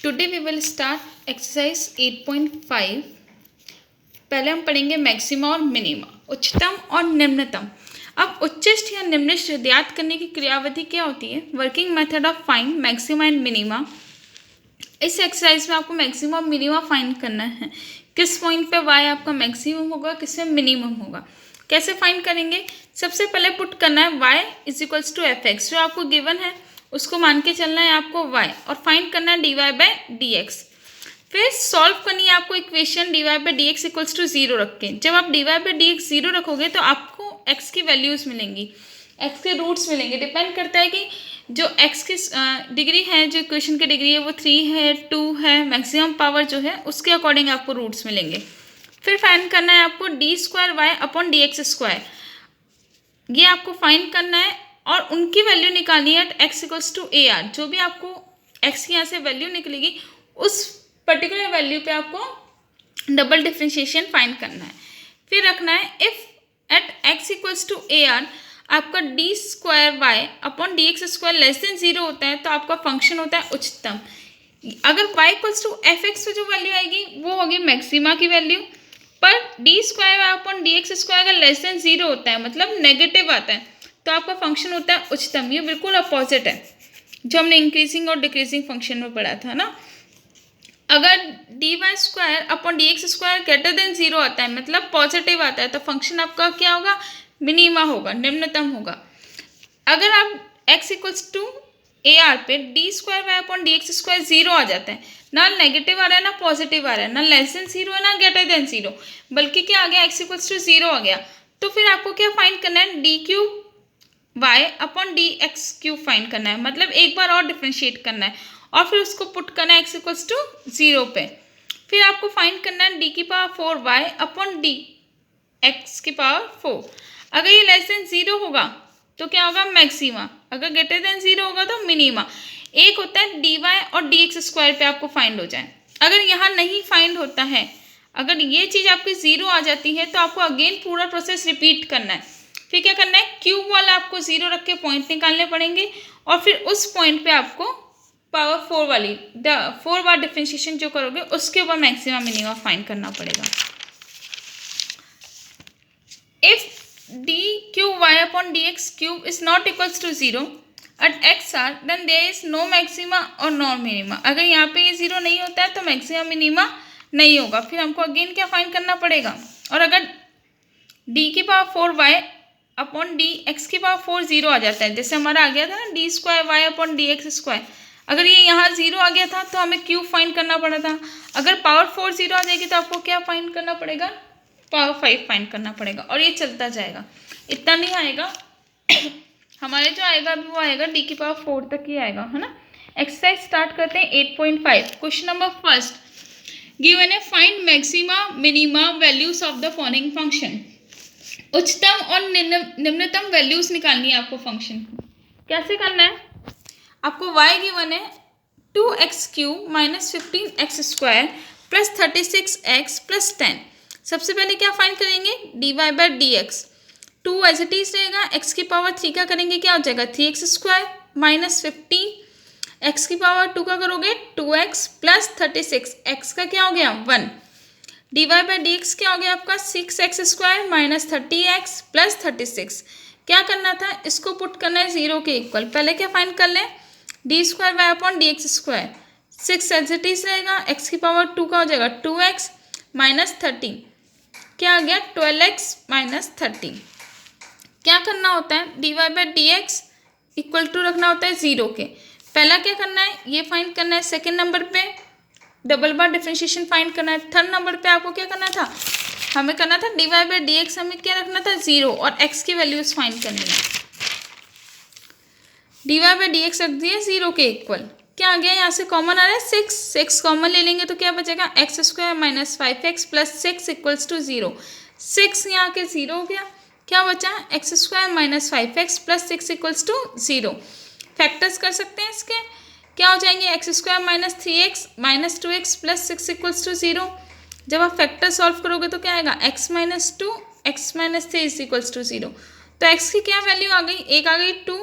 Today we will start exercise 8.5। पहले हम पढ़ेंगे मैक्सिमा और मिनिमा, उच्चतम और निम्नतम। अब उच्चिष्ट या निम्निष्ट ज्ञात करने की क्रियाविधि क्या होती है? Working method of find maxima and minima. इस एक्सरसाइज में आपको मैक्सिमा और मिनिमा फाइंड करना है। किस पॉइंट पे y आपका मैक्सिमम होगा, किससे मिनिमम होगा, कैसे फाइंड करेंगे? सबसे पहले पुट करना है y is equals to f x, जो आपको गिवन है उसको मान के चलना है आपको y, और फाइंड करना है dy बाई डी एक्स। फिर सॉल्व करनी है आपको equation dy by D x equals to 0 रख के। जब आप dy बाई डी एक्स 0 रखोगे तो आपको x की वैल्यूज़ मिलेंगी, x के रूट्स मिलेंगे। डिपेंड करता है कि जो x की डिग्री है, जो इक्वेशन की डिग्री है वो 3 है, 2 है, मैक्सिमम पावर जो है उसके अकॉर्डिंग आपको रूट्स मिलेंगे। फिर फाइंड करना है आपको d square y upon d x square, ये आपको फाइंड करना है और उनकी वैल्यू निकालनी है at x equals to a r. जो भी आपको x की यहाँ से वैल्यू निकलेगी उस पर्टिकुलर वैल्यू पे आपको डबल डिफ्रेंशिएशन फाइंड करना है। फिर रखना है if at x equals to a आर आपका d square y upon d x square less than 0 होता है तो आपका फंक्शन होता है उच्चतम। अगर y equals to f x पे जो वैल्यू आएगी वो होगी मैक्सिमा की वैल्यू, पर d square y upon d x square अगर लेस देन 0 होता है मतलब नेगेटिव आता है तो आपका फंक्शन होता है उच्चतम। ये बिल्कुल अपोजिट है जो हमने इंक्रीजिंग और डिक्रीजिंग फंक्शन में पढ़ा था ना। अगर d y square upon d x square greater than 0 आता है मतलब पॉजिटिव आता है तो फंक्शन आपका क्या होगा? मिनिमा होगा, निम्नतम होगा। अगर आप x equals to a are पे d square y upon d x square 0 आ जाता है, ना नेगेटिव आ रहा है ना पॉजिटिव आ रहा है, ना लेस देन 0 है ना ग्रेटर देन 0, बल्कि क्या आ गया? x इक्वल्स टू 0 आ गया। तो फिर आपको क्या फाइंड करना है? D cube y upon d x cube find करना है, मतलब एक बार और डिफ्रेंशिएट करना है और फिर उसको पुट करना है x इक्वल्स टू 0 पे। फिर आपको फाइंड करना है डी की power 4 y upon d x की पावर 4। अगर ये लेस देन 0 होगा तो क्या होगा? मैक्सिमा। अगर ग्रेटर देन 0 होगा तो मिनिमा। एक होता है डी वाई और डी एक्स स्क्वायर पे आपको फाइंड हो जाए। अगर यहाँ नहीं फाइंड होता है, अगर ये चीज़ आपकी 0 आ जाती है तो आपको अगेन पूरा प्रोसेस रिपीट करना है। फिर क्या करना है? क्यूब वाला आपको 0 रख के पॉइंट निकालने पड़ेंगे और फिर उस पॉइंट पे आपको पावर 4 वाली 4 बार डिफ्रेंशिएशन जो करोगे उसके ऊपर मैक्सिमा मिनिमा फाइंड करना पड़ेगा। If d cube y upon d x cube is not equals to 0 at x r then there is no maxima और नो मिनिमा। अगर यहाँ पे ये 0 नहीं होता है तो मैक्सिमा मिनिमा नहीं होगा। फिर हमको अगेन क्या फाइंड करना पड़ेगा? और अगर डी की power 4 y upon d x की पावर 4 0 आ जाता है, जैसे हमारा आ गया था ना d square y upon d x square, अगर ये यहाँ 0 आ गया था तो हमें क्यूब फाइंड करना पड़ा था। अगर पावर 4 0 आ जाएगी तो आपको क्या फाइंड करना पड़ेगा? पावर 5 फाइंड करना पड़ेगा और ये चलता जाएगा। इतना नहीं आएगा हमारे जो आएगा अभी वो आएगा डी की पावर 4 तक ही आएगा, है ना। एक्सरसाइज स्टार्ट करते हैं 8.5। क्वेश्चन नंबर फर्स्ट गिवन है find maxima minima values of the following function. उच्चतम और निम्नतम वैल्यूज निकालनी है आपको फंक्शन की। कैसे करना है? आपको y गिवन है 2x cube minus 15x square plus 36x plus 10। सबसे पहले क्या फाइंड करेंगे? D y by D x. 2 as it is रहेगा, x की पावर 3 का करेंगे क्या हो जाएगा? 3x स्क्वायर माइनस 15 x की पावर 2 का करोगे 2x प्लस 36 x का क्या हो गया? 1। D y by D x क्या हो गया आपका? 6x square minus 30x plus 36। क्या करना था? इसको पुट करना है 0 के इक्वल। पहले क्या फाइंड कर लें? D square y upon d x square. 6 as it is रहेगा, x की पावर 2 का हो जाएगा 2x माइनस 30, क्या आ गया? 12x minus 30। क्या करना होता है? D y by D x equal to रखना होता है 0 के। पहला क्या करना है? ये फाइंड करना है। सेकेंड नंबर पे डबल बार डिफ्रेंशिएशन फाइंड करना है। थर्ड नंबर पे आपको क्या करना था? हमें करना था d y by D x, हमें क्या रखना था? 0 और x की वैल्यूज फाइंड करनी है। D y by D x रख दिए 0 के इक्वल। क्या आ गया? यहाँ से कॉमन आ रहा है 6 कॉमन ले लेंगे तो क्या बचेगा? X square minus 5x plus 6 equals to 0। 6 यहाँ के 0 हो गया, क्या बचा? X square minus 5x plus 6 equals to 0। Factors कर सकते हैं इसके, क्या हो जाएंगे? X square minus 3x minus 2x plus 6 equals to 0। जब आप फैक्टर सॉल्व करोगे तो क्या आएगा? x minus 2 x minus 3 is equals to 0। तो x की क्या वैल्यू आ गई? एक आ गई 2,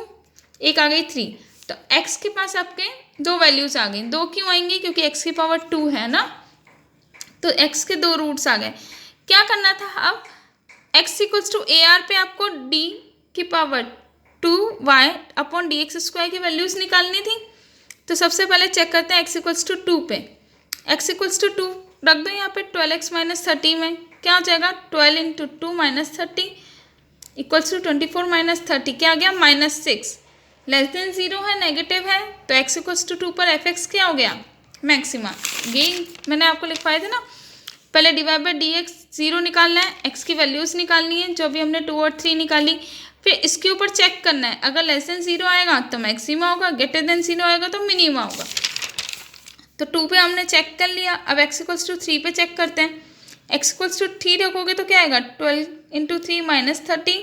एक आ गई 3। तो x के पास आपके दो वैल्यूज आ गई। दो क्यों आएंगी? क्योंकि x की पावर 2 है ना, तो x के दो रूट्स आ गए। क्या करना था अब? x equals to a are पे आपको d की power 2y upon d x square की वैल्यूज निकालनी थी। तो सबसे पहले चेक करते हैं x इक्वल्स टू 2 पे। x इक्वल्स टू 2 रख दो यहाँ पे 12x माइनस 30 में। क्या हो जाएगा? 12 into 2 minus 30 equals to 24 minus 30 क्या आ गया? -6। लेस देन 0 है, नेगेटिव है, तो x इक्वल्स टू 2 पर fx क्या हो गया? मैक्सिमा। ये मैंने आपको लिखवाए थे ना, पहले डिवाइड बाई डी एक्स 0 निकालना है, x की वैल्यूज़ निकालनी है जो भी हमने 2 और 3 निकाली। फिर इसके ऊपर चेक करना है, अगर लेस देन 0 आएगा तो मैक्सिमा होगा, ग्रेटर देन 0 आएगा तो मिनिमा होगा। तो 2 पे हमने चेक कर लिया। अब x इक्वल्स टू 3 पे चेक करते हैं। x इक्वल्स टू 3 रखोगे तो क्या आएगा? 12 into 3 minus 30,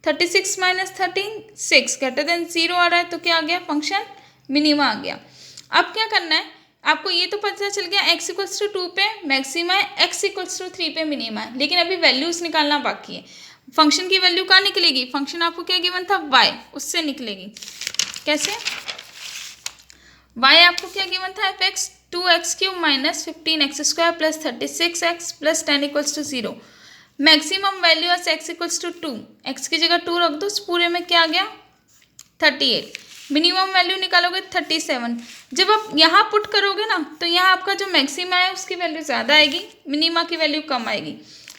36 minus 30, 6 greater than 0 आ रहा है, तो क्या आ गया? फंक्शन मिनिमा आ गया। अब क्या करना है आपको? ये तो पता चल गया x इक्वल्स टू 2 पे मैक्सिमा है, x इक्वल्स टू 3 पे मिनिमा है, लेकिन अभी वैल्यूज निकालना बाकी है। फंक्शन की वैल्यू कहाँ निकलेगी? फंक्शन आपको क्या गिवन था? y, उससे निकलेगी। कैसे? y आपको क्या गिवन था? fx 2x cube minus 15x square plus 36x plus 10 equals to 0। Maximum value है x इक्वल्स टू 2, x की जगह 2 रख दो, उस पूरे में क्या आ गया? 38। मिनिमम वैल्यू निकालोगे 37। जब आप यहाँ पुट करोगे ना तो यहाँ आपका जो मैक्सिमा है उसकी वैल्यू ज़्यादा आएगी, मिनिमा की वैल्यू कम आएगी।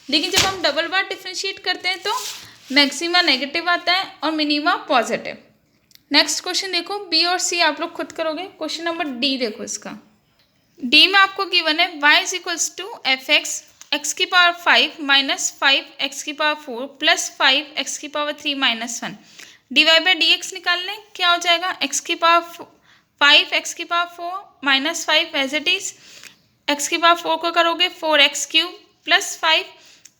लेकिन जब हम डबल बार डिफ्रेंशिएट करते हैं तो मैक्सिमा नेगेटिव आता है और मिनिमा पॉजिटिव। नेक्स्ट क्वेश्चन देखो, बी और सी आप लोग खुद करोगे। क्वेश्चन नंबर डी देखो, इसका डी में आपको गिवन है y is equals to f x x की पावर 5 माइनस 5 एक्स की पावर 4 प्लस 5 एक्स की power 3 minus 1। Divide by D x निकालने, क्या हो जाएगा? एक्स की पावर 5 एक्स की power 4 minus 5 as it is, x की पावर 4 को करोगे 4x क्यूब प्लस 5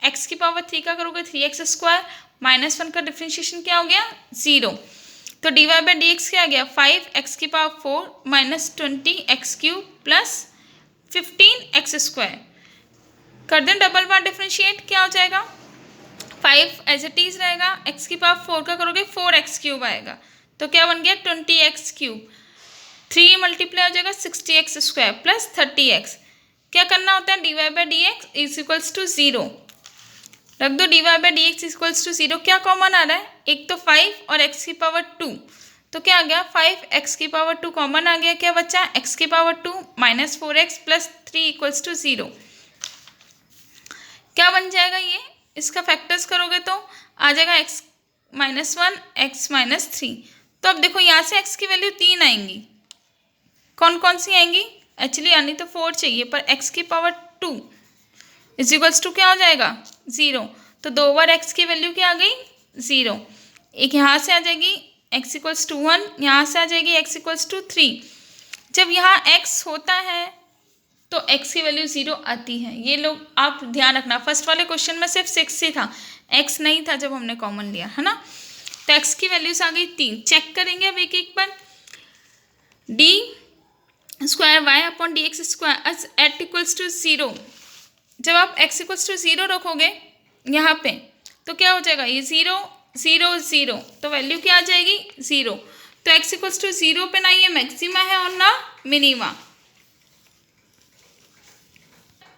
एक्स की पावर 3 का करोगे 3x स्क्वायर माइनस 1 का डिफ्रेंशिएशन क्या हो गया? 0। तो डिवाइड बाई डी एक्स क्या आ गया? 5x की power 4 minus 20x cube plus 15x square. कर दें डबल बार डिफ्रेंशिएट, क्या हो जाएगा? 5 एज इट इज रहेगा, x की पावर 4 का करोगे 4x क्यूब आएगा, तो क्या बन गया? 20x cube. 3 मल्टीप्लाई हो जाएगा 60x स्क्वायर प्लस 30x। क्या करना होता है? Divide by D x is equals to 0 रख दो। Divide by D x equals to 0, क्या कॉमन आ रहा है? एक तो 5 और x की पावर 2, तो क्या आ गया? 5x की पावर 2 कॉमन आ गया, क्या बचा? x की power 2 minus 4x plus 3 equals to 0। क्या बन जाएगा ये? इसका फैक्टर्स करोगे तो आ जाएगा x माइनस 1 x माइनस 3। तो अब देखो यहाँ से x की वैल्यू 3 आएंगी, कौन कौन सी आएंगी? एक्चुअली आनी तो 4 चाहिए, पर x की पावर 2 इज इक्वल्स टू क्या हो जाएगा? 0। तो 2 बार x की वैल्यू क्या आ गई? 0। एक यहाँ से आ जाएगी x इक्वल्स टू 1, यहाँ से आ जाएगी x इक्वल्स टू 3। जब यहाँ x होता है तो x की वैल्यू 0 आती है। ये लोग आप ध्यान रखना, फर्स्ट वाले क्वेश्चन में सिर्फ 6 ही था, x नहीं था जब हमने कॉमन लिया, है ना। तो x की वैल्यूज आ गई 3। चेक करेंगे अब एक एक बार। D square y upon d x square at equals to 0। जब आप x इक्वल्स टू 0 रखोगे यहाँ पे तो क्या हो जाएगा? ये 0 0 0, तो वैल्यू क्या आ जाएगी? 0। तो x इक्वल्स टू 0 पे ना ये मैक्सिमा है और ना मिनिमा।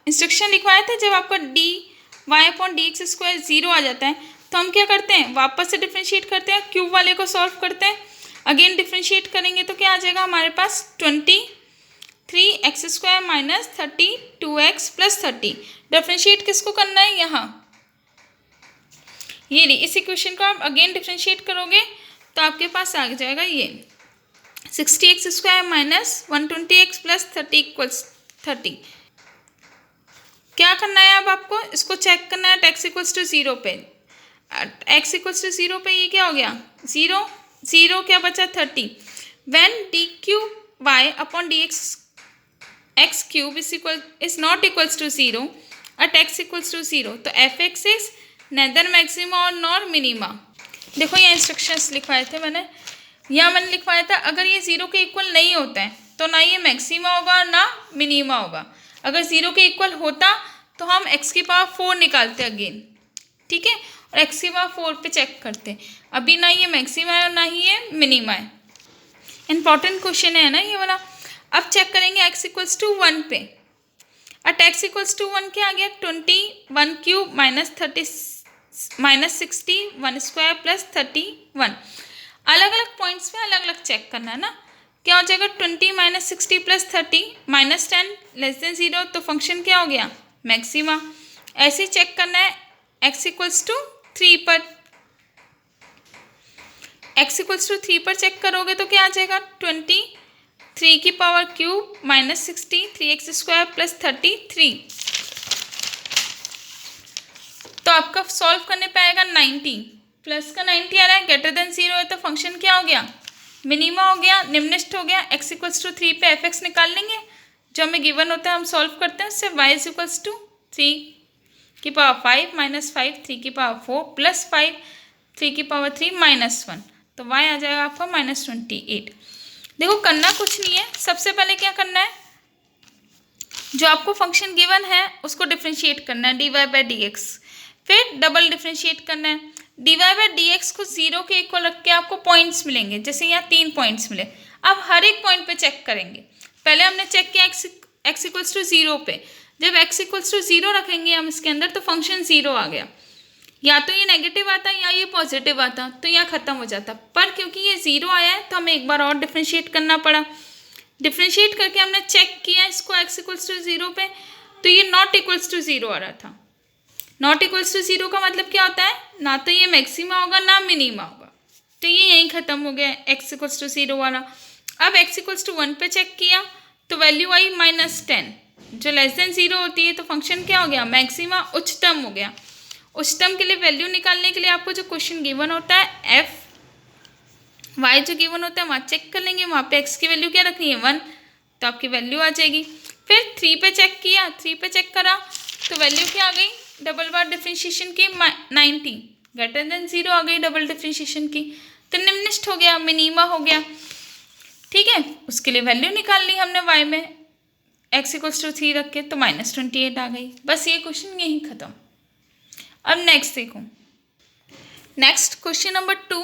इंस्ट्रक्शन लिखवाए थे, जब आपका d y upon d x square 0 आ जाता है तो हम क्या करते हैं? वापस से डिफ्रेंशिएट करते हैं, क्यूब वाले को सॉल्व करते हैं। अगेन डिफ्रेंशिएट करेंगे तो क्या आ जाएगा हमारे पास? 23x square minus 32x plus 30। Differentiate किसको करना है? यहाँ ये नहीं, इस इक्वेशन को आप अगेन डिफ्रेंशिएट करोगे तो आपके पास आ जाएगा ये 60x square minus 120x plus 30 equals 30। क्या करना है अब आपको? इसको चेक करना है x इक्वल्स टू 0 पे। x इक्वल्स टू 0 पे ये क्या हो गया? 0 0, क्या बचा? 30। When d cube y upon d x cube is not equals to 0 at x equals to 0, तो f x is neither maxima और नॉर मिनिमा। देखो ये इंस्ट्रक्शंस लिखवाए थे मैंने, यहाँ मैंने लिखवाया था अगर ये 0 के इक्वल नहीं होता है तो ना ये मैक्सिमा होगा ना मिनिमा होगा। अगर 0 के इक्वल होता तो हम x की पावर 4 निकालते अगेन, ठीक है, और x की पावर 4 पे चेक करते। अभी ना ये मैक्सिमा है और ना ही ये मिनिमा है। इंपॉर्टेंट क्वेश्चन है ना ये वाला। अब चेक करेंगे x इक्वल्स टू 1 पे। अट x इक्वल्स टू 1 क्या आ गया, 21 क्यूब माइनस 60 1 स्क्वायर प्लस 31। अलग अलग पॉइंट्स पे अलग अलग चेक करना है ना। क्या हो जाएगा, 20 minus 60 plus 30 minus 10 less than 0, तो फंक्शन क्या हो गया, मैक्सिमा। ऐसे ही चेक करना है x इक्वल्स टू 3 पर। x इक्वल्स टू 3 पर चेक करोगे तो क्या आ जाएगा, 23 की power cube minus 60 3x square plus 33। तो आपका सॉल्व करने पे आएगा 90, प्लस का 90 आ रहा है, ग्रेटर देन 0 है तो फंक्शन क्या हो गया, मिनिमा हो गया, निम्नलिखित हो गया। x इक्वल्स टू 3 पे f(x) निकाल लेंगे, जो हमें गिवन होता है हम सॉल्व करते हैं उससे। y इक्वल्स टू 3 की पावर 5 माइनस 5 3 की पावर 4 प्लस 5 3 की पावर 3 माइनस 1, तो y आ जाएगा आपका -28। देखो करना कुछ नहीं है, सबसे पहले क्या करना है, जो आपको फंक्शन गिवन है उसको डिफ्रेंशिएट करना है dy/dx, फिर डबल डिफ्रेंशिएट करना है। dy/dx को 0 के इक्वल रख के आपको पॉइंट्स मिलेंगे, जैसे यहाँ 3 पॉइंट्स मिले। अब हर एक पॉइंट पे चेक करेंगे। पहले हमने चेक किया x इक्वल्स टू 0 पे, जब x इक्वल्स टू 0 रखेंगे हम इसके अंदर तो फंक्शन 0 आ गया, या तो ये नेगेटिव आता या ये पॉजिटिव आता तो यहाँ ख़त्म हो जाता, पर क्योंकि ये 0 आया है तो हमें एक बार और डिफ्रेंशिएट करना पड़ा। डिफ्रेंशिएट करके हमने चेक किया इसको x इक्वल्स टू 0 पे, तो ये नॉट इक्वल्स टू 0 आ रहा था। नॉट इक्वल्स टू 0 का मतलब क्या होता है, ना तो ये मैक्सिमा होगा ना मिनिमा होगा, तो ये यहीं ख़त्म हो गया x इक्वल्स टू 0 वाला। अब x इक्वल्स टू 1 पे चेक किया तो वैल्यू आई -10, जो लेस देन 0 होती है तो फंक्शन क्या हो गया, मैक्सिमा उच्चतम हो गया। उच्चतम के लिए वैल्यू निकालने के लिए आपको जो क्वेश्चन गिवन होता है f y जो गिवन होता है वहाँ चेक कर लेंगे, वहाँ पे x की वैल्यू क्या रखनी है 1, तो आपकी वैल्यू आ जाएगी। फिर 3 पे चेक किया, 3 पे चेक करा तो वैल्यू क्या आ गई, डबल बार डिफ्रेंशिएशन की 90 ग्रेटर देन 0 आ गई डबल डिफ्रेंशिएशन की, तो निम्नलिखित हो गया, मिनिमा हो गया। ठीक है, उसके लिए वैल्यू निकाल ली हमने y में x इक्वल्स टू 3 रख के, तो -28 आ गई। बस ये क्वेश्चन यहीं ख़त्म। अब नेक्स्ट देखो, नेक्स्ट क्वेश्चन नंबर 2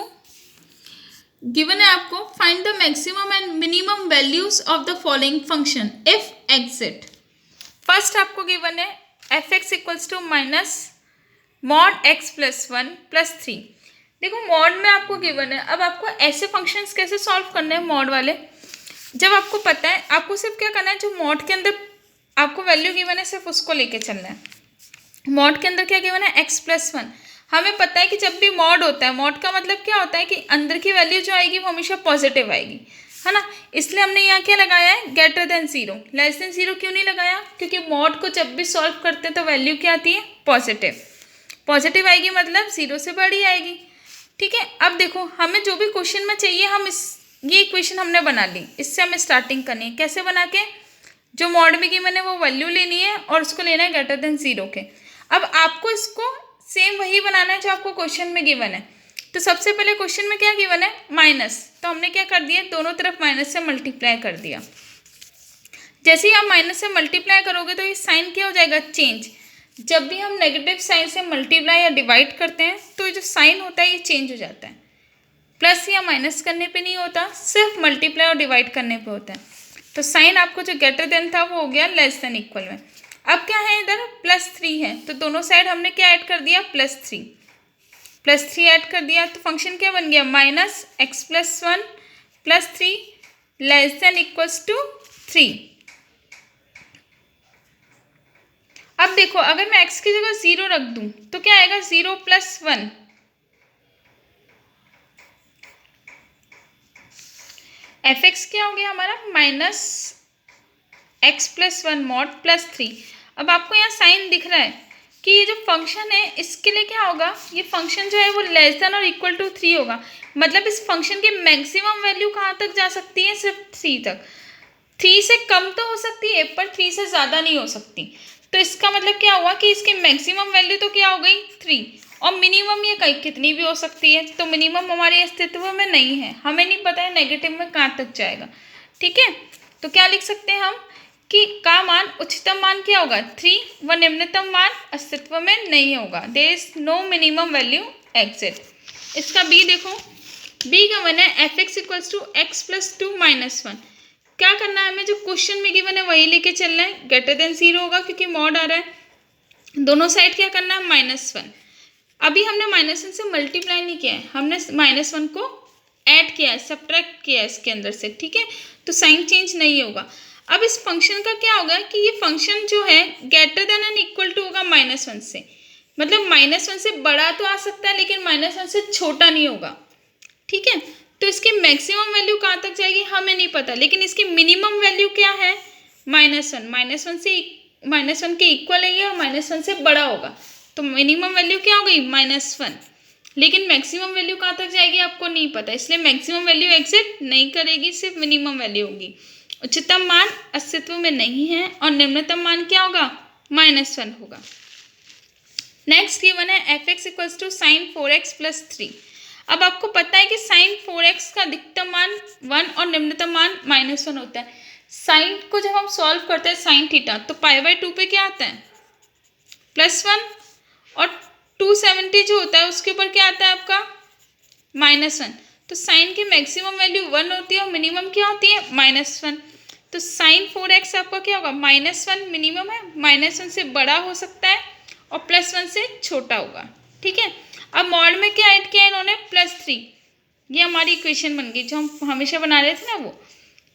गिवन है आपको, find the maximum and minimum values of the following function if exist. First आपको गिवन है f(x) equals to minus mod x plus 1 plus 3। देखो मॉड में आपको गिवन है, अब आपको ऐसे फंक्शंस कैसे सॉल्व करने हैं मॉड वाले, जब आपको पता है आपको सिर्फ क्या करना है, जो मॉड के अंदर आपको वैल्यू गिवन है सिर्फ उसको लेके चलना है। मॉड के अंदर क्या गिवन है, x प्लस 1। हमें पता है कि जब भी मॉड होता है, मॉड का मतलब क्या होता है कि अंदर की वैल्यू जो आएगी वो हमेशा पॉजिटिव आएगी, है ना। इसलिए हमने यहाँ क्या लगाया है, ग्रेटर देन 0। लेस देन 0 क्यों नहीं लगाया, क्योंकि मॉड को जब भी सॉल्व करते हैं तो वैल्यू क्या आती है, पॉजिटिव। पॉजिटिव आएगी मतलब 0 से बड़ी आएगी। ठीक है, अब देखो हमें जो भी क्वेश्चन में चाहिए, हम ये इक्वेशन हमने बना ली, इससे हमें स्टार्टिंग करनी है। कैसे बना के, जो मॉड में गिवन है वो वैल्यू लेनी है और उसको लेना है ग्रेटर देन 0 के। अब आपको इसको सेम वही बनाना है जो आपको क्वेश्चन में गिवन है। तो सबसे पहले क्वेश्चन में क्या गिवन है, माइनस, तो हमने क्या कर दिया, दोनों तरफ माइनस से मल्टीप्लाई कर दिया। जैसे ही आप माइनस से मल्टीप्लाई करोगे तो ये साइन क्या हो जाएगा, चेंज। जब भी हम नेगेटिव साइन से मल्टीप्लाई या डिवाइड करते हैं तो ये जो साइन होता है ये चेंज हो जाता है। प्लस या माइनस करने पे नहीं होता, सिर्फ मल्टीप्लाई और डिवाइड करने पे होता है। तो साइन आपको जो ग्रेटर देन था वो हो गया लेस देन इक्वल में। अब क्या है, इधर +3 है तो दोनों साइड हमने क्या ऐड कर दिया, +3 ऐड कर दिया, तो फंक्शन क्या बन गया, -x plus 1 plus 3 less than equals to 3। अब देखो अगर मैं x की जगह 0 रख दूं तो क्या आएगा, 0 प्लस 1, f(x) क्या हो गया हमारा, -x प्लस 1 मॉड प्लस 3। अब आपको यहाँ साइन दिख रहा है कि ये जो फंक्शन है इसके लिए क्या होगा, ये फंक्शन जो है वो लेस देन और इक्वल टू 3 होगा। मतलब इस फंक्शन की मैक्सिमम वैल्यू कहाँ तक जा सकती है, सिर्फ 3 तक। 3 से कम तो हो सकती है पर 3 से ज़्यादा नहीं हो सकती। तो इसका मतलब क्या हुआ कि इसकी मैक्सिमम वैल्यू तो क्या हो गई, 3, और मिनिमम ये कहीं कितनी भी हो सकती है। तो मिनिमम हमारे अस्तित्व में नहीं है, हमें नहीं पता है नेगेटिव में कहाँ तक जाएगा। ठीक है, तो क्या लिख सकते हैं हम कि का मान, उच्चतम मान क्या होगा 3 व निम्नतम मान अस्तित्व में नहीं होगा। There is no minimum value exist. इसका बी देखो, बी गिवन है f x equals to x plus 2 minus 1। क्या करना है हमें, जो क्वेश्चन में गिवन है वही लेके चलना है, ग्रेटर देन 0 होगा क्योंकि मॉड आ रहा है। दोनों साइड क्या करना है, -1। अभी हमने -1 से मल्टीप्लाई नहीं किया है, हमने -1 को ऐड किया है, सब्ट्रैक्ट किया है इसके अंदर से, ठीक है। तो साइन चेंज नहीं होगा। अब इस फंक्शन का क्या होगा कि ये फंक्शन जो है greater than and equal to होगा -1 से, मतलब -1 से बड़ा तो आ सकता है लेकिन -1 से छोटा नहीं होगा, ठीक है। तो इसकी मैक्सिमम वैल्यू कहाँ तक जाएगी हमें नहीं पता, लेकिन इसकी मिनिमम वैल्यू क्या है, -1 के इक्वल है और -1 से बड़ा होगा, तो मिनिमम वैल्यू क्या हो गई, -1। लेकिन मैक्सिमम वैल्यू कहाँ तक जाएगी आपको नहीं पता, इसलिए मैक्सिमम वैल्यू एग्जिस्ट नहीं करेगी, सिर्फ मिनिमम वैल्यू होगी। उच्चतम मान अस्तित्व में नहीं है और निम्नतम मान क्या होगा, -1 होगा। नेक्स्ट गिवन है f x equals to sine 4x plus 3। अब आपको पता है कि साइन 4x का अधिकतम मान 1 और निम्नतम मान -1 होता है। साइन को जब हम सॉल्व करते हैं साइन थीटा, तो π/2 पे क्या आता है, +1, और 270 जो होता है उसके ऊपर क्या आता है आपका, -1। तो साइन की मैक्सिमम वैल्यू 1 होती है और मिनिमम क्या होती है, -1। तो साइन 4x आपका क्या होगा, -1 मिनिमम है, -1 से बड़ा हो सकता है और +1 से छोटा होगा, ठीक है। अब मॉड में क्या ऐड किया इन्होंने, +3। ये हमारी इक्वेशन बन गई जो हम हमेशा बना रहे थे ना वो।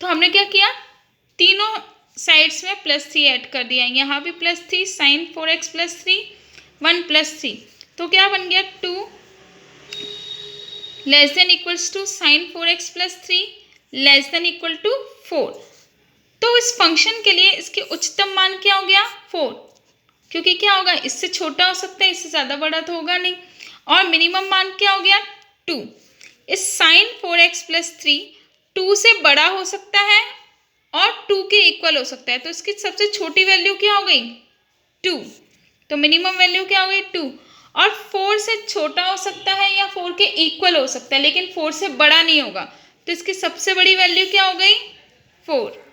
तो हमने क्या किया, तीनों साइड्स में +3 ऐड कर दिया, यहाँ भी +3, साइन 4x प्लस 3, 1 + 3, तो क्या बन गया 2 less than equals to sine 4x plus 3 less than equal to 4। तो इस फंक्शन के लिए इसके उच्चतम मान क्या हो गया, 4, क्योंकि क्या होगा, इससे छोटा हो सकता है, इससे ज़्यादा बड़ा तो होगा नहीं। और मिनिमम मान क्या हो गया, 2। इस साइन 4x प्लस 3 2 से बड़ा हो सकता है और 2 के इक्वल हो सकता है, तो इसकी सबसे छोटी वैल्यू क्या हो गई, 2। तो मिनिमम वैल्यू क्या हो गई, 2। और 4 से छोटा हो सकता है या 4 के इक्वल हो सकता है, लेकिन 4 से बड़ा नहीं होगा, तो इसकी सबसे बड़ी वैल्यू क्या हो गई, 4।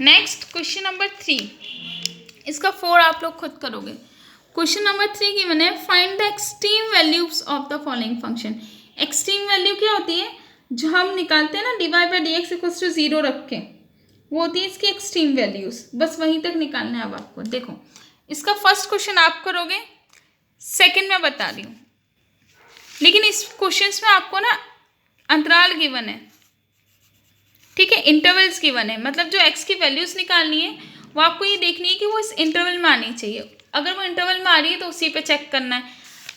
नेक्स्ट क्वेश्चन नंबर 3, इसका 4 आप लोग खुद करोगे। क्वेश्चन नंबर 3 की मैंने find the extreme values of the following function. Extreme value क्या होती है, जो हम निकालते हैं ना dy/dx इक्वल्स टू 0 रख के, वो होती है इसकी एक्सट्रीम वैल्यूज, बस वहीं तक निकालना है। अब आपको देखो, इसका फर्स्ट क्वेश्चन आप करोगे, सेकंड में बता रही हूँ, लेकिन इस क्वेश्चन में आपको ना अंतराल गिवन है, ठीक है, इंटरवल्स गिवन है, मतलब जो x की वैल्यूज निकालनी है वो आपको ये देखनी है कि वो इस इंटरवल में आनी चाहिए। अगर वो इंटरवल में आ रही है तो उसी पे चेक करना है।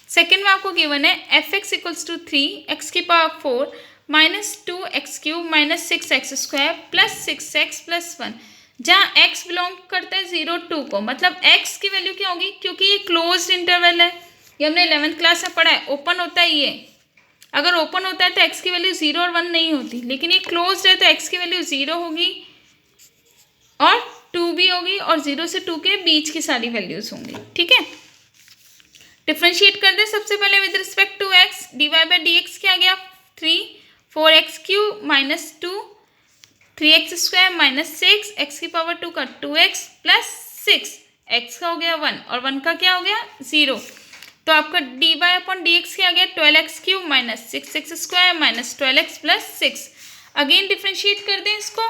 सेकंड में आपको गिवन है f x equals to 3 x की power 4 -2x³ -6x² plus 6x plus 1, जहाँ x बिलोंग करता है 0 2 को, मतलब x की वैल्यू क्या होगी, क्योंकि ये क्लोज्ड इंटरवल है, ये हमने 11th क्लास में पढ़ा है, ओपन होता है ये, अगर ओपन होता है तो x की वैल्यू 0 और 1 नहीं होती, लेकिन ये क्लोज्ड है तो x की वैल्यू 0 होगी और 2 भी होगी और 0 से 2 के बीच की सारी वैल्यूज होंगी, ठीक है। डिफ्रेंशिएट कर दे सबसे पहले with respect to x, dy/dx क्या आ गया, 3 4x³ -2 3x² -6 x की पावर 2 का 2x प्लस 6 x का हो गया 1 और 1 का क्या हो गया 0। तो आपका dy/dx क्या आ गया 12x³ -6x² -12x plus 6। Again differentiate कर दें इसको,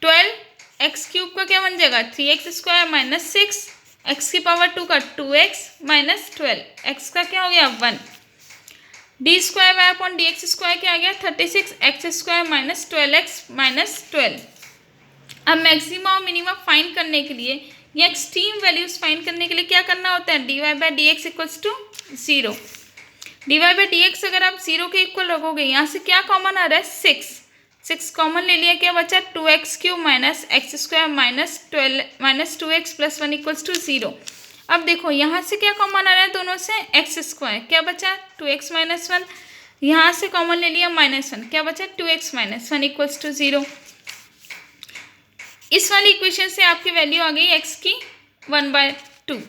12x³ का क्या बन जाएगा 3x² -6 x की पावर 2 का 2x -12 x का क्या हो गया 1। d²/dx² क्या आ गया 36x² -12x -12। अब मैक्सिमम और मिनिमम फाइंड करने के लिए या एक्सट्रीम वैल्यूज फाइंड करने के लिए क्या करना होता है, dy/dx इक्वल्स टू 0। dy/dx अगर आप 0 के इक्वल रखोगे, यहाँ से क्या कॉमन आ रहा है 6 कॉमन ले लिया, क्या बचा 2x³ -x² -2x plus 1 equals to 0। अब देखो यहाँ से क्या कॉमन आ रहा है दोनों से x², क्या बचा 2x - 1, यहाँ से कॉमन ले लिया -1, क्या बचा 2x - 1 इक्वल्स टू 0। इस वाली इक्वेशन से आपकी वैल्यू आ गई x की 1/2,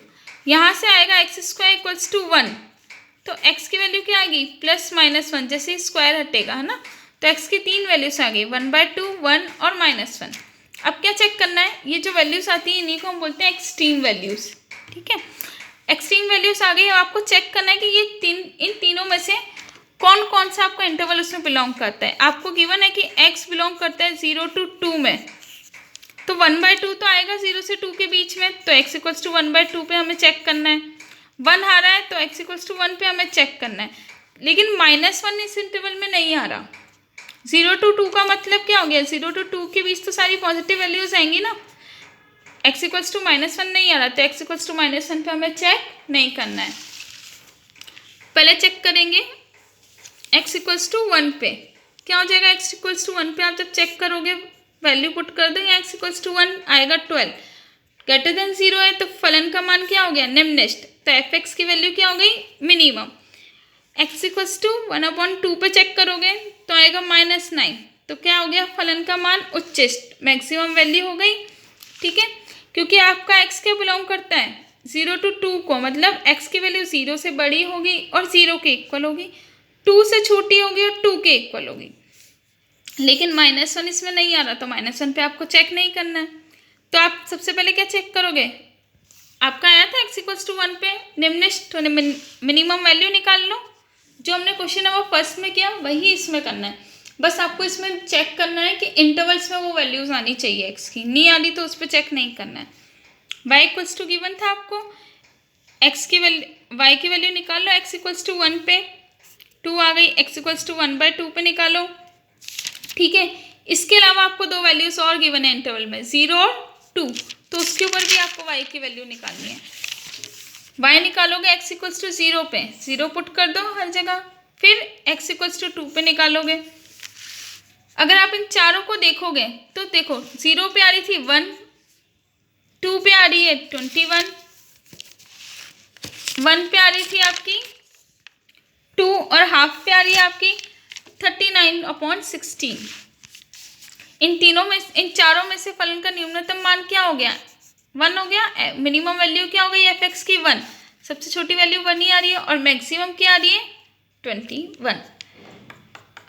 यहाँ से आएगा x² इक्वल्स टू 1, तो x की वैल्यू क्या आएगी +-1, जैसे स्क्वायर हटेगा है ना, तो x की 3 वैल्यूज आ गई 1/2 1 और -1। अब क्या चेक करना है, ये जो वैल्यूज आती है इन्हीं को हम बोलते हैं एक्सट्रीम वैल्यूज, ठीक है। एक्सट्रीम वैल्यूज आ गई, आपको चेक करना है कि ये इन तीनों में से कौन कौन सा आपका इंटरवल उसमें बिलोंग करता है। आपको गिवन है कि x बिलोंग करता है 0 to 2 में, तो 1/2 तो आएगा 0 से 2 के बीच में, तो x इक्वल्स टू 1/2 पे हमें चेक करना है। 1 आ रहा है तो x इक्वल्स टू 1 पे हमें चेक करना है, लेकिन -1 इस इंटरवल में नहीं आ रहा। 0 to 2 का मतलब क्या हो गया, 0 to 2 के बीच तो सारी पॉजिटिव वैल्यूज आएंगी ना। x इक्वल्स टू -1 नहीं आ रहा, तो x इक्वल्स टू -1 पे हमें चेक नहीं करना है। पहले चेक करेंगे x इक्वल्स टू 1 पे, क्या हो जाएगा। x इक्वल्स टू 1 पे आप जब चेक करोगे वैल्यू पुट कर दो, x इक्वल्स टू 1 आएगा 12, ग्रेटर देन 0 है तो फलन का मान क्या हो गया, निम्नलिखित, तो f(x) की वैल्यू क्या हो गई, मिनिमम। x इक्वल्स टू 1/2 पे चेक करोगे तो आएगा -9, तो क्या हो गया, फलन का मान उच्चिष्ट, मैक्सिमम वैल्यू हो गई। ठीक है, क्योंकि आपका x क्या बिलोंग करता है 0 to 2 को, मतलब x की वैल्यू 0 से बड़ी होगी और 0 के इक्वल होगी, 2 से छोटी होगी और 2 के इक्वल होगी। लेकिन -1 इसमें नहीं आ रहा, तो -1 पे आपको चेक नहीं करना है। तो आप सबसे पहले क्या चेक करोगे, आपका आया था x इक्वल्स टू 1 पे निम्नलिखित, तो मिनिमम वैल्यू निकाल लो। जो हमने क्वेश्चन नंबर फर्स्ट में किया वही इसमें करना है। बस आपको इसमें चेक करना है कि इंटरवल्स में वो वैल्यूज आनी चाहिए x की, नहीं आ रही तो उस पर चेक नहीं करना है। y इक्वल्स टू गिवन था आपको, x की वैल्यू y की वैल्यू निकाल लो, x इक्वल्स टू 1 पे 2 आ गई, x इक्वल्स टू 1/2 पे निकालो। ठीक है, इसके अलावा आपको दो वैल्यूज और गिवन है इंटरवल में, 0 और 2, तो उसके ऊपर भी आपको y की वैल्यू निकालनी है। y निकालोगे x इक्वल्स टू 0 पे, 0 पुट कर दो हर जगह, फिर x इक्वल्स टू 2 पे निकालोगे। अगर आप इन चारों को देखोगे तो देखो 0 पे आ रही थी 1, 2 पे आ रही है 21, 1 पे आ रही थी आपकी 2 और हाफ पे आ रही है आपकी 39/16। इन चारों में से फलन का न्यूनतम मान क्या हो गया, 1 हो गया। मिनिमम वैल्यू क्या हो गई f(x) की 1, सबसे छोटी वैल्यू 1 ही आ रही है, और मैक्सिमम क्या आ रही है 21।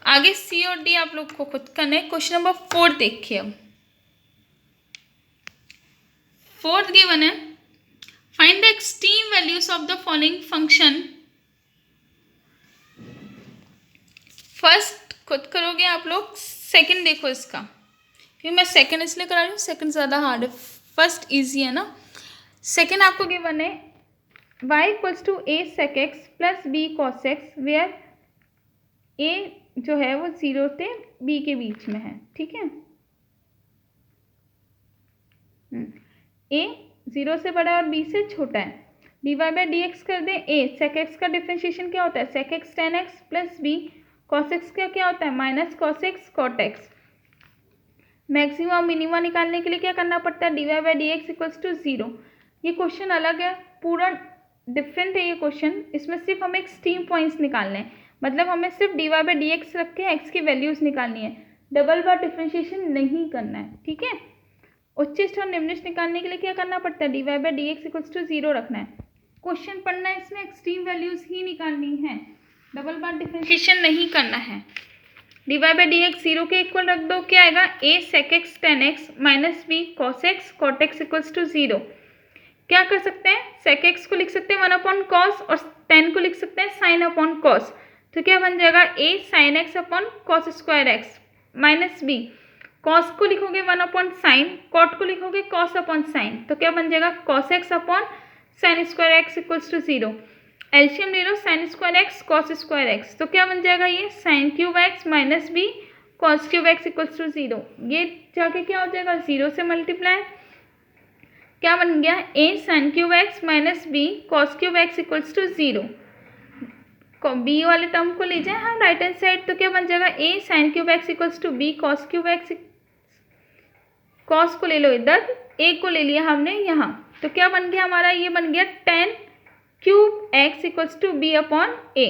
आगे सी और डी आप लोग को खुद करना है। क्वेश्चन नंबर 4 देखिए, अब 4th गिवन है, find the extreme values of the following function. First खुद करोगे आप लोग, सेकंड देखो इसका, क्योंकि मैं सेकंड इसलिए करा रही हूँ, सेकंड ज़्यादा हार्ड है, फर्स्ट इजी है ना। सेकंड आपको गिवन है y equals to a sec x plus b cos x, where a जो है वो 0 से b के बीच में है। ठीक है, a 0 से बड़ा और b से छोटा है। dy बाई डी एक्स कर दें, a sec x का डिफ्रेंशिएशन क्या होता है, sec x tan x plus b cos x का क्या होता है, minus cos x cot x। Maximum और मिनिमम निकालने के लिए क्या करना पड़ता है, d y by D x equals to 0। ये क्वेश्चन अलग है, पूरा डिफरेंट है ये क्वेश्चन। इसमें सिर्फ हमें एक्सट्रीम पॉइंट्स निकालने हैं, मतलब हमें सिर्फ d y by D x रख के एक्स की वैल्यूज निकालनी है, डबल बार डिफ्रेंशिएशन नहीं करना है। ठीक है, उच्चिष्ट और निम्नलिखित निकालने के लिए क्या करना पड़ता है, d y by D x equals to 0 रखना है। क्वेश्चन पढ़ना है, इसमें एक्सट्रीम वैल्यूज ही निकालनी है, डबल बार डिफ्रेंशिएशन नहीं करना है। D y by D x 0 के इक्वल रख दो, क्या आएगा, a sec x tan x minus b cos x cot x equals to 0। क्या कर सकते हैं, sec x को लिख सकते हैं 1/cos और tan को लिख सकते हैं sin/cos, तो क्या बन जाएगा a sin x/cos square x minus b cos को लिखोगे 1/sin, cot को लिखोगे cos/sin, तो क्या बन जाएगा cos x/sin square x equals to 0। एल्शियम ले लो, sine square x cos square x, तो क्या बन जाएगा ये sine cube x minus B cos cube x equals to 0। ये जाके क्या हो जाएगा 0 से मल्टीप्लाई, क्या बन गया A sine cube x minus B cos cube x equals to 0। B वाले टर्म को ले जाए हम राइट हैंड साइड, तो क्या बन जाएगा A sine cube x equals to B cos cube x, cos को ले लो इधर, ए को ले लिया हमने यहाँ, तो क्या बन गया हमारा, ये बन गया tan cube x equals to b upon a.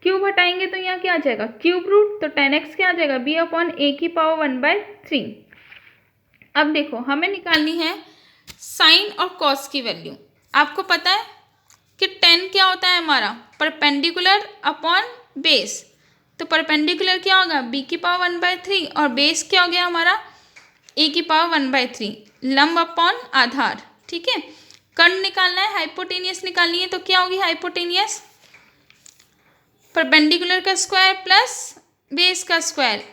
Cube हटाएंगे तो यहाँ क्या आ जाएगा क्यूब रूट, तो tan x क्या आ जाएगा बी अपॉन ए की पावर 1/3। अब देखो हमें निकालनी है साइन और कॉस की वैल्यू। आपको पता है कि tan क्या होता है हमारा परपेंडिकुलर अपॉन बेस, तो परपेंडिकुलर क्या होगा b की पावर 1/3 और बेस क्या हो गया हमारा a की पावर 1/3, लंब अपॉन आधार। ठीक है, कर्ण निकालना है, हाइपोटेनियस निकालनी है, तो क्या होगी हाइपोटेनियस परपेंडिकुलर का स्क्वायर प्लस बेस का स्क्वायर,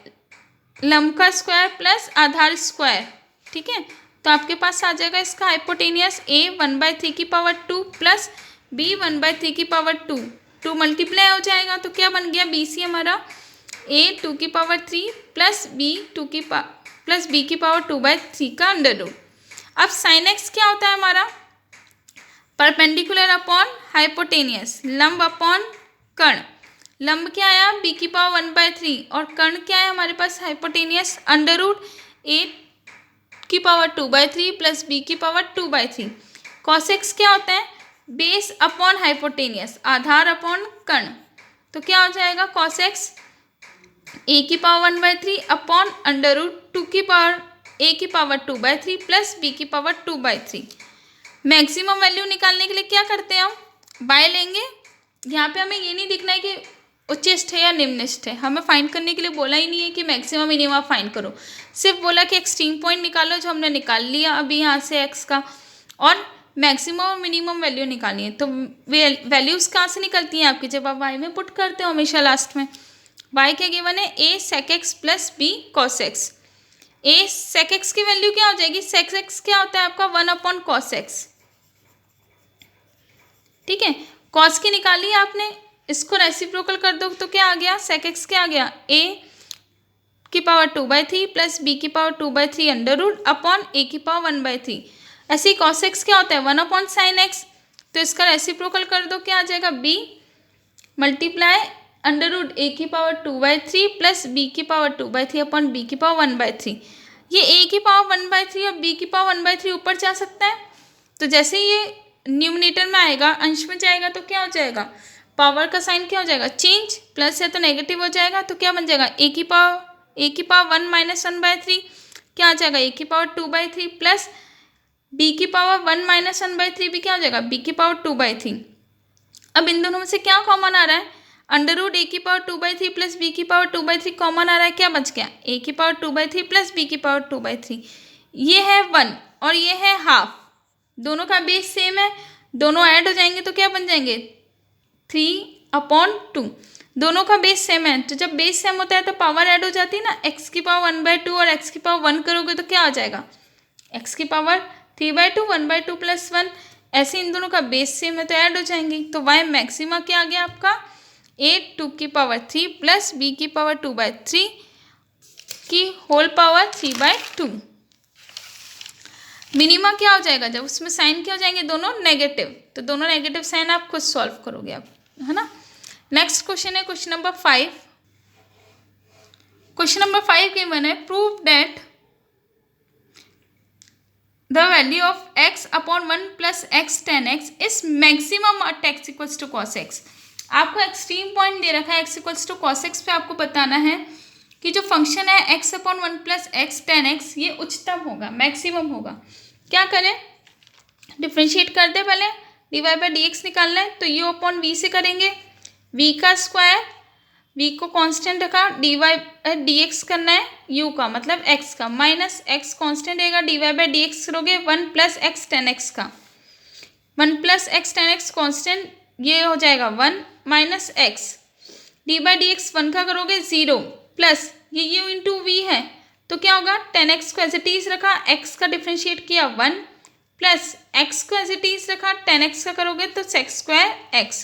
लंब का स्क्वायर प्लस आधार स्क्वायर, ठीक है। तो आपके पास आ जाएगा इसका हाइपोटेनियस a 1/3 की पावर 2 प्लस b 1/3 की पावर 2, 2 मल्टीप्लाई हो जाएगा तो क्या बन गया bc हमारा a 2 की पावर 3 प्लस b की पावर 2/3 का अंडर रूट। अब साइन एक्स क्या होता है हमारा, परपेंडिकुलर अपॉन हाइपोटेनियस, लंब अपॉन कर्ण। लंब क्या आया b की पावर 1/3 और कर्ण क्या है हमारे पास हाइपोटेनियस, अंडर रूट a की पावर 2/3 प्लस b की पावर 2/3। कॉस एक्स क्या होता है, बेस अपॉन हाइपोटेनियस, आधार अपॉन कर्ण। तो क्या हो जाएगा कॉस एक्स a की पावर 1/3 अपॉन अंडर रूट 2 की पावर a की पावर 2/3 प्लस b की पावर 2/3। मैक्सिमम वैल्यू निकालने के लिए क्या करते हैं हम, बाय लेंगे। यहाँ पे हमें ये नहीं दिखना है कि उच्चस्थ है या निम्नस्थ है, हमें फाइंड करने के लिए बोला ही नहीं है कि मैक्सिमम मिनिमम फाइंड करो, सिर्फ बोला कि एक्सट्रीम पॉइंट निकालो, जो हमने निकाल लिया अभी यहाँ से एक्स का, और मैक्सिमम और मिनिमम वैल्यू निकालनी है। तो वैल्यूज़ कहाँ से निकलती हैं आपकी, जब आप वाई में पुट करते हो हमेशा लास्ट में। वाई क्या गिवन है, a sec x plus b cos x। a sec x की वैल्यू क्या हो जाएगी, sec x क्या होता है आपका 1/cos x, ठीक है। cos की निकाली आपने, इसको रेसिप्रोकल कर दो तो क्या आ गया, sec x क्या आ गया a की पावर 2/3 प्लस b की power 2/3 under root upon a की पावर 1/3। ऐसे ही cos x क्या होता है 1/sin x, तो इसका रेसिप्रोकल कर दो, क्या आ जाएगा b multiply under root a की पावर 2/3 प्लस b की पावर 2/3 अपॉन b की पावर 1/3। ये a की पावर 1/3 और b की पावर 1/3 ऊपर जा सकता है, तो जैसे ये न्यूमरेटर में आएगा, अंश में जाएगा तो क्या हो जाएगा, पावर का साइन क्या हो जाएगा चेंज, प्लस है तो नेगेटिव हो जाएगा, तो क्या बन जाएगा a की पावर 1 माइनस 1/3 क्या आ जाएगा a की पावर 2/3 प्लस b की पावर 1 माइनस 1/3 भी क्या हो जाएगा b की पावर 2/3। अब इन दोनों में से क्या कॉमन आ रहा है, अंडर रूट a की पावर 2/3 प्लस b की पावर 2/3 कॉमन आ रहा है, क्या बच गया a की पावर 2/3 प्लस b की पावर 2/3। ये है 1 और ये है हाफ, दोनों का बेस सेम है, दोनों ऐड हो जाएंगे तो क्या बन जाएंगे 3/2, दोनों का बेस सेम है। तो जब बेस सेम होता है तो पावर ऐड हो जाती है ना, x की पावर 1/2 और x की पावर 1 करोगे तो क्या आ जाएगा x की पावर 3/2 1/2 प्लस 1। ऐसे इन दोनों का बेस सेम है तो ऐड हो जाएंगी। तो y मैक्सिमा क्या आ गया आपका a 2 की पावर 3 प्लस b की पावर 2/3 की होल पावर 3/2। मिनिमा क्या हो जाएगा, जब उसमें साइन क्या हो जाएंगे दोनों नेगेटिव, तो दोनों नेगेटिव साइन आप खुद सॉल्व करोगे आप, है ना। नेक्स्ट क्वेश्चन है question number 5। Question number 5 given है, prove that the value of x upon 1 plus x tan x is maximum at x equals to cos x। आपको एक्सट्रीम पॉइंट दे रखा है x equals to cos x पे आपको बताना है कि जो फंक्शन है x upon 1 plus x tan x ये उच्चतम होगा, मैक्सिमम होगा। क्या करें, डिफ्रेंशिएट कर दे, पहले dy/dx निकालना है तो u अपॉन v से करेंगे, v का स्क्वायर, v को कांस्टेंट रखा, dy/dx करना है u का मतलब x का, माइनस x कांस्टेंट रहेगा, dy/dx करोगे 1 प्लस x tan x का, 1 plus x tan x constant ये हो जाएगा 1 माइनस x, dy/dx 1 का करोगे 0 प्लस ये u इंटू वी है तो क्या होगा tan x को एज इट इज रखा, x का डिफ्रेंशिएट किया 1 प्लस x को एज इट इज रखा, tan x का करोगे तो sec स्क्वायर x,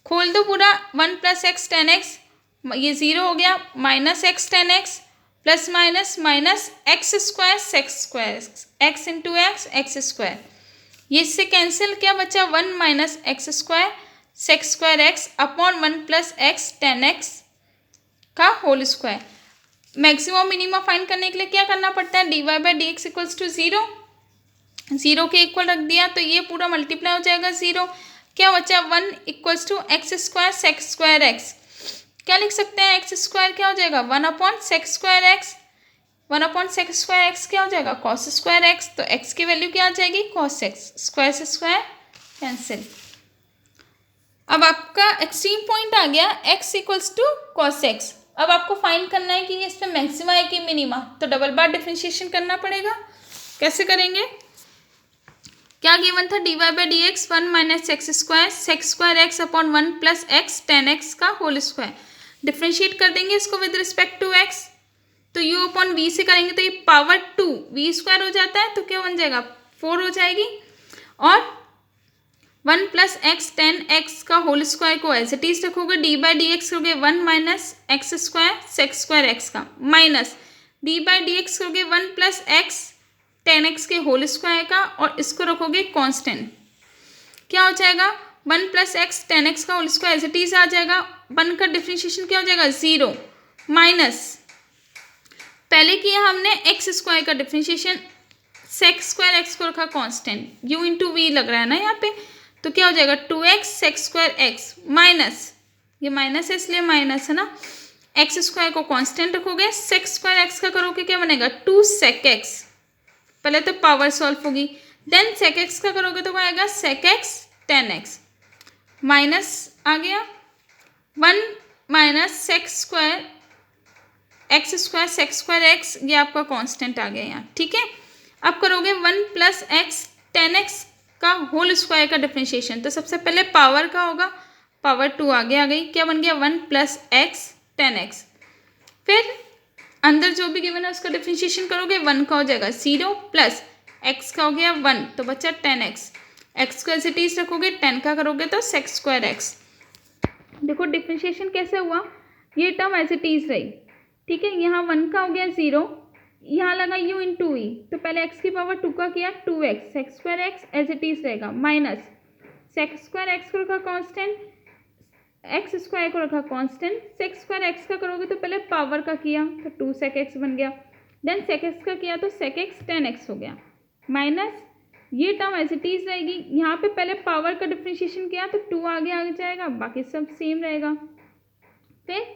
खोल दो पूरा 1 प्लस x tan x, ये 0 हो गया, minus x tan x plus minus minus x square sec square x into x square, ये इससे कैंसिल, क्या बचा 1 minus x square sec square x upon 1 plus x tan x का whole square. Maximum minimum find करने के लिए क्या करना पड़ता है, dy/dx इक्वल्स टू 0 के इक्वल रख दिया तो ये पूरा मल्टीप्लाई हो जाएगा 0, क्या बचा 1 equals to x square sec square x, क्या लिख सकते हैं x स्क्वायर क्या हो जाएगा 1 upon sec square x, 1 upon sec square x क्या हो जाएगा cos स्क्वायर x, तो x की वैल्यू क्या आ जाएगी cos x, स्क्वायर से स्क्वायर कैंसिल। अब आपका एक्सट्रीम पॉइंट आ गया x equals to cos x। अब आपको फाइंड करना है कि ये इस पर मैक्सिमा है कि मिनिमा, तो डबल बार डिफरेंशिएशन करना पड़ेगा। कैसे करेंगे, क्या गिवन था, dy by D x one minus x square x upon one plus x tan x का होल स्क्वायर। डिफ्रेंशिएट कर देंगे इसको विद रिस्पेक्ट टू एक्स, तो u अपॉन वी से करेंगे तो ये पावर टू वी स्क्वायर हो जाता है, तो क्या बन जाएगा 4 हो जाएगी, और 1 प्लस एक्स टेन एक्स का होल स्क्वायर को एज इट इज रखोगे, डी बाई डी एक्स करोगे 1 minus x square sec square x का, minus D by D x करोगे 1 प्लस एक्स टेन एक्स के होल स्क्वायर का, और इसको रखोगे कांस्टेंट, क्या हो जाएगा 1 प्लस एक्स टेन एक्स का whole square as it is आ जाएगा, 1 का डिफ्रेंशिएशन क्या हो जाएगा 0, माइनस पहले किया हमने एक्स स्क्वायर का डिफ्रेंशिएशन, सेक्स स्क्वायर एक्स को रखा कांस्टेंट, u इंटू वी लग रहा है ना यहाँ पे, तो क्या हो जाएगा 2x sec square x, minus ये माइनस है इसलिए माइनस है ना, एक्स स्क्वायर को कांस्टेंट रखोगे, सेक्स स्क्वायर एक्स का करोगे क्या बनेगा 2 सेक एक्स, पहले तो पावर सॉल्व होगी, देन सेक एक्स का करोगे तो आएगा sec x tan x, minus आ गया 1 minus sec square sec square x, ये आपका कांस्टेंट आ गया यहाँ, ठीक है। अब करोगे 1 प्लस एक्स टेन एक्स का होल स्क्वायर का डिफ्रेंशिएशन, तो सबसे पहले पावर का होगा, पावर 2 आगे आ गई, क्या बन गया 1 प्लस एक्स टेन एक्स, फिर अंदर जो भी गिवन है उसका डिफ्रेंशिएशन करोगे 1 का हो जाएगा 0 प्लस एक्स का हो गया 1, तो बचा 10x, एक्स को एज इट इज रखोगे 10 का करोगे तो सेक्स स्क्वायर एक्स। देखो डिफ्रेंशिएशन कैसे हुआ, ये टर्म एज इट इज रही, ठीक है, यहाँ 1 का हो गया 0, यहाँ लगा u इंटू ई, तो पहले x की पावर 2 का किया 2x sec square x as it is रहेगा, माइनस सेक्स स्क्वायर एक्स को रखा कांस्टेंट, एक्स स्क्वायर को रखा कांस्टेंट, सेक्स स्क्वायर एक्स का करोगे तो पहले पावर का किया तो 2 सेक एक्स बन गया, देन सेक एक्स का किया तो सेक एक्स टेन एक्स हो गया, माइनस ये टर्म एज इट इज रहेगी, यहाँ पे पहले पावर का डिफ्रेंशिएशन किया तो 2 आगे जाएगा, बाकी सब सेम रहेगा, फिर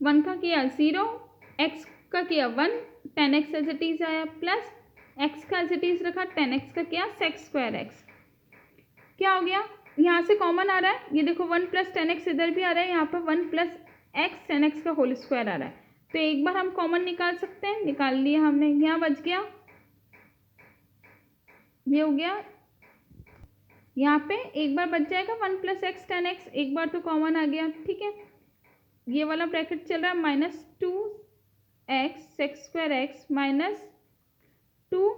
1 का किया 0, एक्स का किया 1, tan x as it is आया, प्लस एक्स का एज इट इज रखा, टेन एक्स का किया सेक्स स्क्वायर एक्स, क्या हो गया यहाँ से कॉमन आ रहा है, ये देखो 1 प्लस टेन एक्स इधर भी आ रहा है, यहाँ पर 1 प्लस एक्स टेन एक्स का होल स्क्वायर आ रहा है, तो एक बार हम कॉमन निकाल सकते हैं, निकाल लिया हमने, यहाँ बच गया, ये हो गया, यहाँ पे एक बार बच जाएगा 1 प्लस एक्स टेन एक्स, एक बार तो कॉमन आ गया, ठीक है, ये वाला ब्रैकेट चल रहा है minus 2 x sec square x minus 2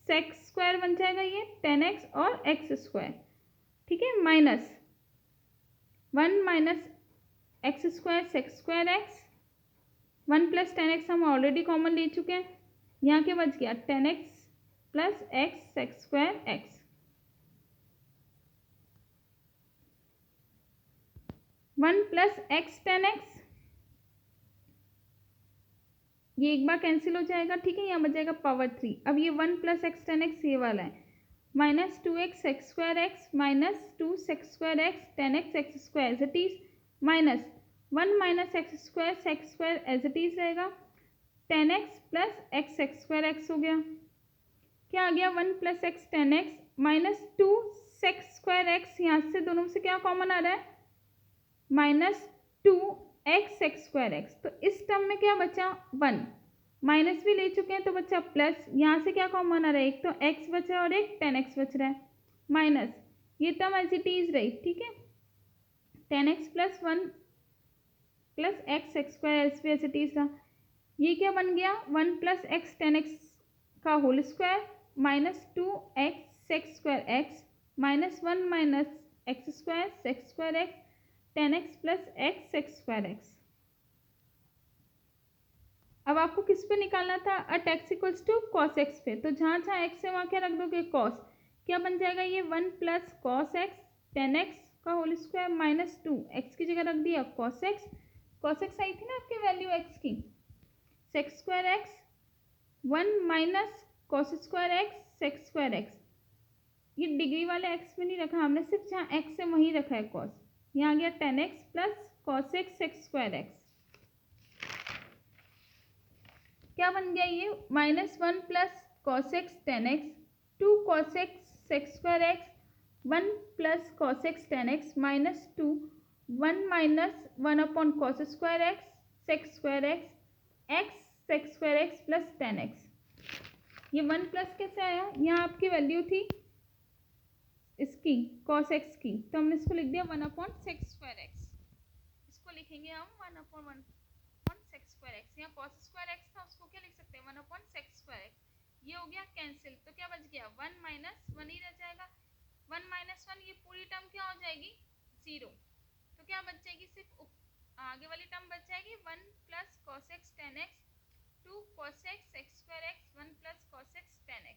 sec square बन जाएगा ये 10x और एक्स स्क्वायर, ठीक है, minus 1 minus x square sec square x, 1 plus 10x हम ऑलरेडी कॉमन ले चुके हैं, यहाँ के बच गया 10x plus x sec square x, 1 plus x tan x, ये एक बार कैंसिल हो जाएगा, ठीक है, यहाँ बच जाएगा पावर 3, अब ये 1 प्लस एक्स टेन एक्स ये वाला है, minus 2x sec square x minus 2 sec square x 10x x square as it is, minus 1 minus x square sec square as it is रहेगा, 10x plus x sec square x हो गया, क्या आ गया 1 plus x tan x minus 2 sec square x, यहाँ से दोनों से क्या कॉमन आ रहा है minus 2 x sec square x, तो इस टर्म में क्या बचा 1, माइनस भी ले चुके हैं तो बचा प्लस, यहाँ से क्या कॉमन आ रहा है, एक तो x बचा और एक 10x बच रहा है, माइनस ये टर्म एज इट इज रही, ठीक है, 10x plus 1 plus x x square as it is रहा, ये क्या बन गया 1 प्लस एक्स 10x का whole square minus 2 x sec square x minus 1 minus x square sec square x 10x plus x sec square x. अब आपको किस पे निकालना था, at x equals to cos x पे, तो जहाँ जहाँ एक्स है वहाँ क्या रख दोगे कॉस, क्या बन जाएगा ये 1 प्लस कॉस एक्स 10x का होल स्क्वायर माइनस 2 एक्स की जगह रख दिया कॉस एक्स आई थी ना आपकी वैल्यू एक्स की, sex square x 1 minus cos square x sec square x, ये डिग्री वाले एक्स में नहीं रखा हमने, सिर्फ जहाँ एक्स है वहीं रखा है कॉस, यहाँ गया 10x plus cos x sec square x, क्या बन गया ये minus 1 plus cos x 10x 2 cos x sec square x 1 plus cos x 10x minus 2 1 minus 1 upon cos square x sec square x sec square x plus 10x, ये 1 plus कैसे आया, यहाँ आपकी value थी इसकी कॉस एक्स की, तो हमने इसको लिख दिया 1/sec²x। इसको लिखेंगे हम 1/1/sec²x। यहाँ cos स्क्वायर एक्स था, उसको क्या लिख सकते हैं 1/sec²x। ये हो गया कैंसिल, तो क्या बच गया 1 - 1 ही रह जाएगा। 1 - 1 ये पूरी टर्म क्या हो जाएगी 0। तो क्या बच जाएगी सिर्फ आगे वाली टर्म बच जाएगी 1 + cos x tan x 2 cos x sec²x 1 + cos x tan x।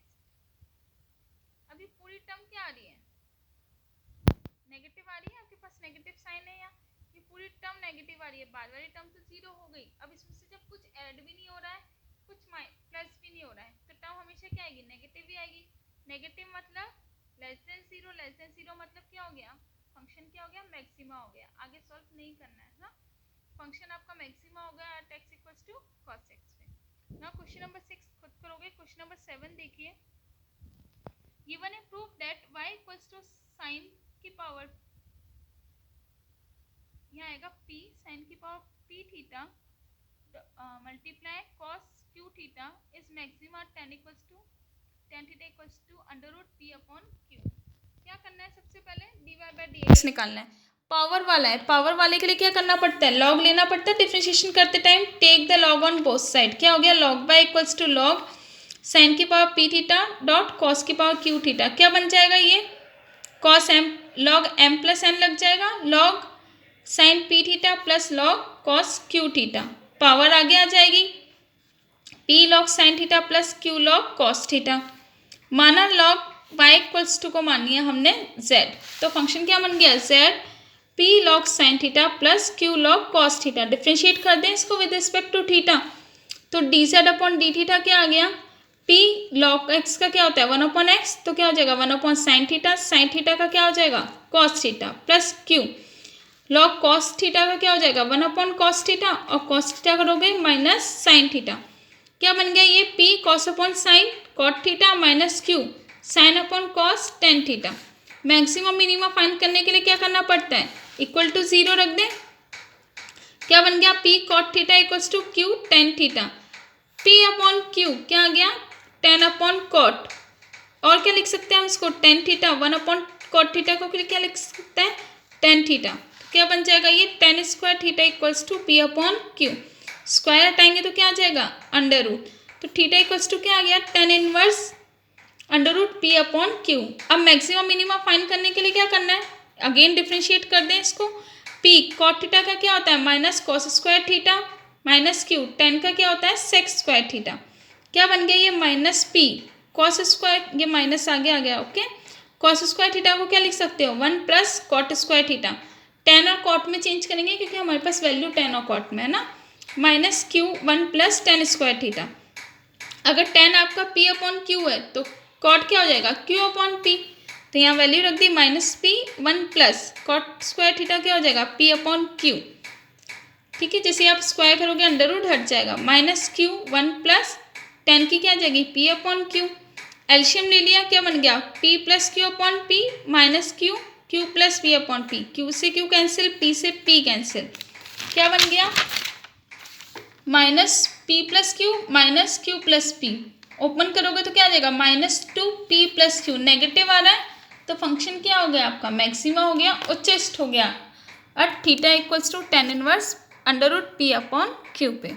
अभी पूरी टर्म क्या आ रही है नेगेटिव आ रही है, आपके पास नेगेटिव साइन है, या ये पूरी टर्म नेगेटिव आ रही है, बाद वाली टर्म तो 0 हो गई। अब इसमें से जब कुछ ऐड भी नहीं हो रहा है, कुछ प्लस भी नहीं हो रहा है, तो टर्म हमेशा क्या आएगी नेगेटिव ही आएगी। नेगेटिव मतलब <0, <0 मतलब क्या हो गया, फंक्शन क्या हो गया मैक्सिमा हो गया। आगे सॉल्व नहीं करना है ना, फंक्शन आपका मैक्सिमा हो गया एट x = cos x पे। नाउ क्वेश्चन नंबर 6 खुद करोगे। क्वेश्चन नंबर 7 देखिए, गिवन है प्रूफ दैट y = sin की पावर, यहाँ आएगा p sin की power p theta multiply cos q theta is maxima tan theta = √p/q। क्या करना है, सबसे पहले dy/dx निकालना है। पावर वाला है, पावर वाले के लिए क्या करना पड़ता है लॉग लेना पड़ता है डिफरेंशिएशन करते time. Take the log on both side. क्या हो गया log y = log sin की power p theta dot cos की पावर q थीटा। क्या बन जाएगा ये cos m log m + n लग जाएगा log sin p theta plus log cos q theta. Power आगे आ जाएगी p log sin theta plus q log cos theta. माना log y = को मान लिया हमने z, तो फंक्शन क्या बन गया z p log sin theta plus q log cos theta. Differentiate कर दें इसको विद रिस्पेक्ट टू थीटा, तो dz/d थीटा क्या आ गया p log x का क्या होता है 1/x, तो क्या हो जाएगा 1/sin थीटा। sin थीटा का क्या हो जाएगा cos theta plus q log cos theta का क्या हो जाएगा 1/cos थीटा, और cos थीटा करोगे माइनस sin थीटा। क्या बन गया ये p cos/sin cot theta minus q sin/cos tan theta. Maximum minimum find करने के लिए क्या करना पड़ता है = 0 रख दें। क्या बन गया p cot theta = q tan theta. p/q क्या आ गया 10/cot, और क्या लिख सकते हैं हम इसको tan थीटा 1/cot थीटा को क्या लिख सकते हैं tan थीटा। तो क्या बन जाएगा ये tan² थीटा = p/q। स्क्वायर हटाएंगे तो क्या आ जाएगा √, तो थीटा = क्या आ गया tan−1 √p/q। अब मैक्सिमम मिनिमम फाइंड करने के लिए क्या करना है, अगेन डिफरेंशिएट कर दें इसको। p cot थीटा का क्या होता है minus cos² theta minus q tan का क्या होता है sec² थीटा। क्या बन गया ये -p cos², ये माइनस आगे आ गया ओके। cos² थीटा को क्या लिख सकते हो 1 + cot² थीटा। tan और cot में चेंज करेंगे क्योंकि हमारे पास वैल्यू tan और cot में है ना, माइनस q 1 + tan² थीटा। अगर tan आपका p/q है तो cot क्या हो जाएगा q/p, तो यहाँ वैल्यू रख दी -p 1 + cot² थीटा क्या हो जाएगा p/q। ठीक है, जैसे आप स्क्वायर करोगे √ हट जाएगा -q 1 + tan की क्या आ जाएगी p/q। एल्शियम ले लिया, क्या बन गया p + q/p minus q + p/p। q से q कैंसिल, p से p कैंसिल, क्या बन गया -p + q minus q + p। Open करोगे तो क्या आ जाएगा -2p + q। नेगेटिव आ रहा है तो फंक्शन क्या हो गया आपका मैक्सिमा हो गया, उच्चस्थ हो गया। और थीटा = tan−1 √p/q पे।